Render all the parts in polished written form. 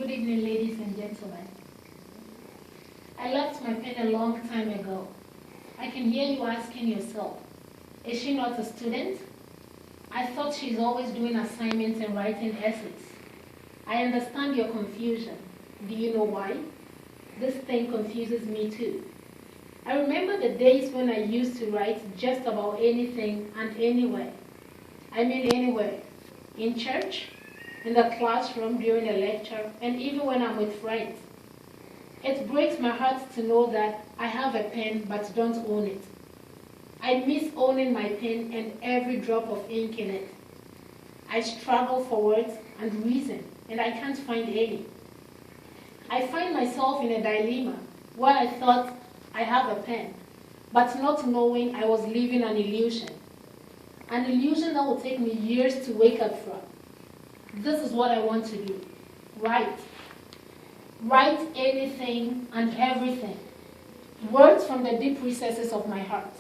Good evening, ladies and gentlemen. I left my pen a long time ago. I can hear you asking yourself, is she not a student? I thought she's always doing assignments and writing essays. I understand your confusion. Do you know why? This thing confuses me too. I remember the days when I used to write just about anything and anywhere. I mean anywhere. In church, in the classroom during a lecture, and even when I'm with friends. It breaks my heart to know that I have a pen but don't own it. I miss owning my pen and every drop of ink in it. I struggle for words and reason, and I can't find any. I find myself in a dilemma where I thought I have a pen, but not knowing I was living an illusion. An illusion that will take me years to wake up from. This is what I want to do. Write. Write anything and everything. Words from the deep recesses of my heart.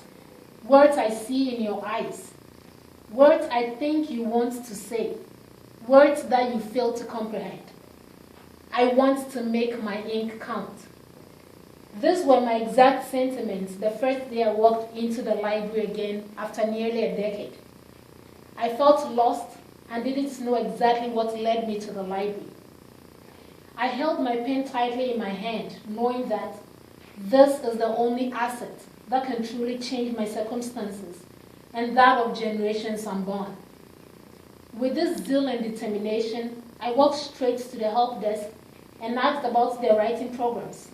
Words I see in your eyes. Words I think you want to say. Words that you fail to comprehend. I want to make my ink count. These were my exact sentiments the first day I walked into the library again after nearly a decade. I felt lost and didn't know exactly what led me to the library. I held my pen tightly in my hand, knowing that this is the only asset that can truly change my circumstances and that of generations unborn. With this zeal and determination, I walked straight to the help desk and asked about their writing programs.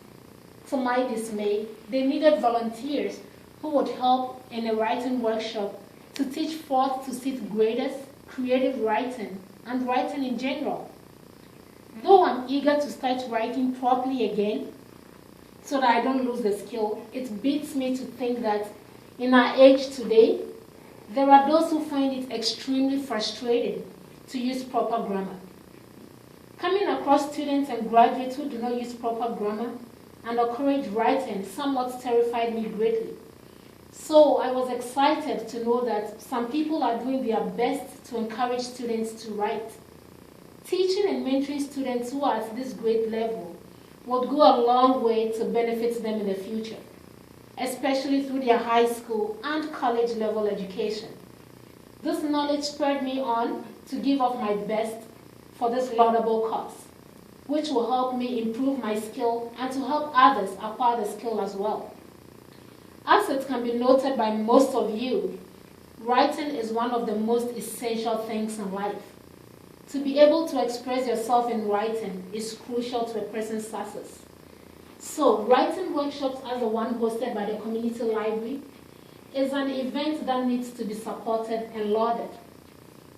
To my dismay, they needed volunteers who would help in a writing workshop to teach 4th to 6th graders creative writing and writing in general. Though I'm eager to start writing properly again so that I don't lose the skill, it beats me to think that in our age today, there are those who find it extremely frustrating to use proper grammar. Coming across students and graduates who do not use proper grammar and encourage writing somewhat terrified me greatly. So I was excited to know that some people are doing their best to encourage students to write. Teaching and mentoring students who are at this grade level would go a long way to benefit them in the future, especially through their high school and college level education. This knowledge spurred me on to give of my best for this laudable cause, which will help me improve my skill and to help others acquire the skill as well. As it can be noted by most of you, writing is one of the most essential things in life. To be able to express yourself in writing is crucial to a person's success. So, writing workshops as the one hosted by the community library is an event that needs to be supported and lauded.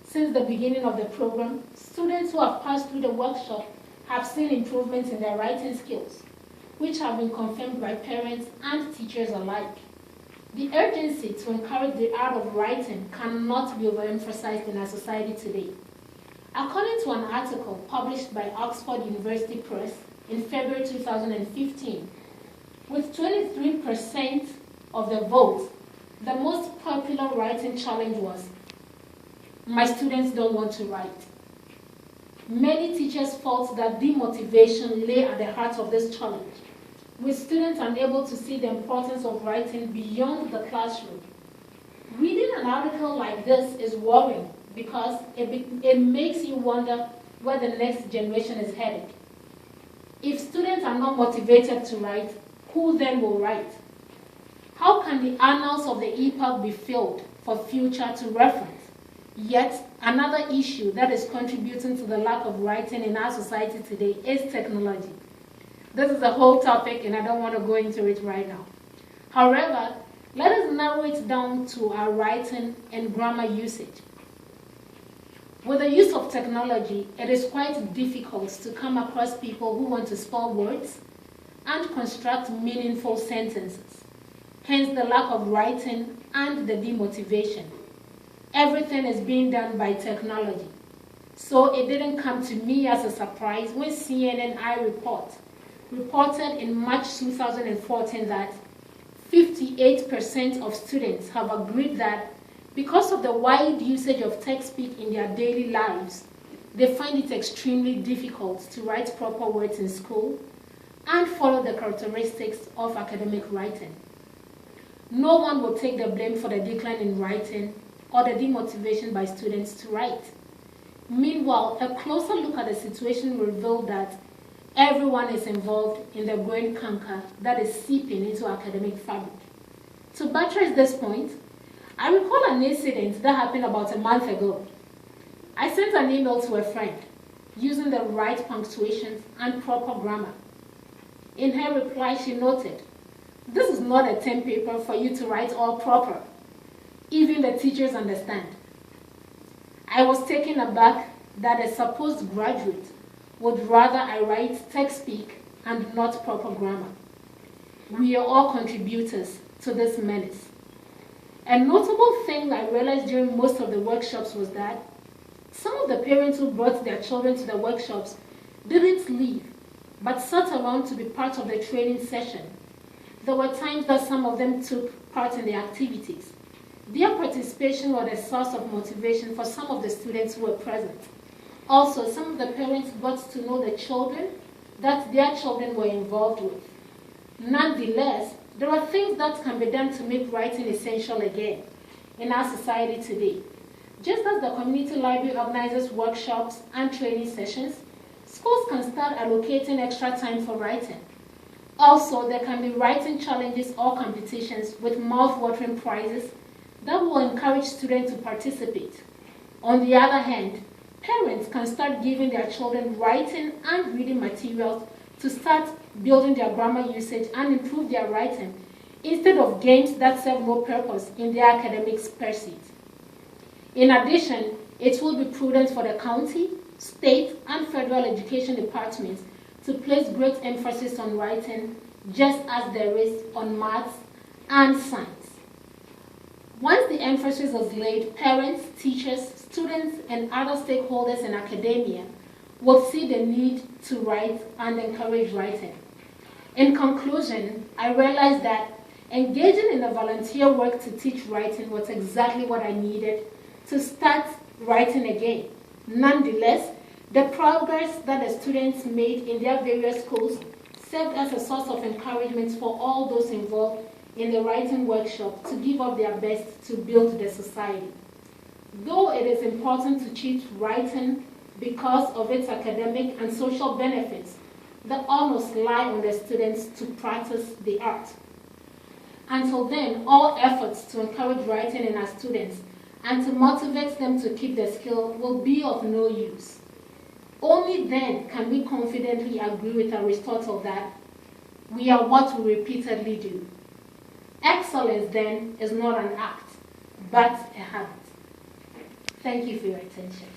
Since the beginning of the program, students who have passed through the workshop have seen improvements in their writing skills, which have been confirmed by parents and teachers alike. The urgency to encourage the art of writing cannot be overemphasized in our society today. According to an article published by Oxford University Press in February 2015, with 23% of the vote, the most popular writing challenge was, "My students don't want to write." Many teachers felt that demotivation lay at the heart of this challenge, with students unable to see the importance of writing beyond the classroom. Reading an article like this is worrying because it makes you wonder where the next generation is headed. If students are not motivated to write, who then will write? How can the annals of the epoch be filled for future to reference? Yet, another issue that is contributing to the lack of writing in our society today is technology. This is a whole topic and I don't want to go into it right now. However, let us narrow it down to our writing and grammar usage. With the use of technology, it is quite difficult to come across people who want to spell words and construct meaningful sentences. Hence the lack of writing and the demotivation. Everything is being done by technology. So it didn't come to me as a surprise when CNN reported in March 2014 that 58% of students have agreed that because of the wide usage of text-speak in their daily lives, they find it extremely difficult to write proper words in school and follow the characteristics of academic writing. No one will take the blame for the decline in writing or the demotivation by students to write. Meanwhile, a closer look at the situation revealed that everyone is involved in the growing canker that is seeping into academic fabric. To buttress this point, I recall an incident that happened about a month ago. I sent an email to a friend using the right punctuations and proper grammar. In her reply, she noted, "This is not a term paper for you to write all proper. Even the teachers understand." I was taken aback that a supposed graduate would rather I write text speak and not proper grammar. We are all contributors to this menace. A notable thing I realized during most of the workshops was that some of the parents who brought their children to the workshops didn't leave, but sat around to be part of the training session. There were times that some of them took part in the activities. Their participation was a source of motivation for some of the students who were present. Also, some of the parents got to know the children that their children were involved with. Nonetheless, there are things that can be done to make writing essential again in our society today. Just as the community library organizes workshops and training sessions, schools can start allocating extra time for writing. Also, there can be writing challenges or competitions with mouth-watering prizes that will encourage students to participate. On the other hand, parents can start giving their children writing and reading materials to start building their grammar usage and improve their writing, instead of games that serve no purpose in their academic pursuit. In addition, it will be prudent for the county, state, and federal education departments to place great emphasis on writing, just as there is on maths and science. Once the emphasis is laid, parents, teachers, students, and other stakeholders in academia will see the need to write and encourage writing. In conclusion, I realized that engaging in a volunteer work to teach writing was exactly what I needed to start writing again. Nonetheless, the progress that the students made in their various schools served as a source of encouragement for all those involved in the writing workshop to give up their best to build the society. Though it is important to teach writing because of its academic and social benefits, the onus lies on the students to practice the art. Until then, all efforts to encourage writing in our students and to motivate them to keep the skill will be of no use. Only then can we confidently agree with Aristotle that we are what we repeatedly do. Excellence, then, is not an act, but a habit. Thank you for your attention.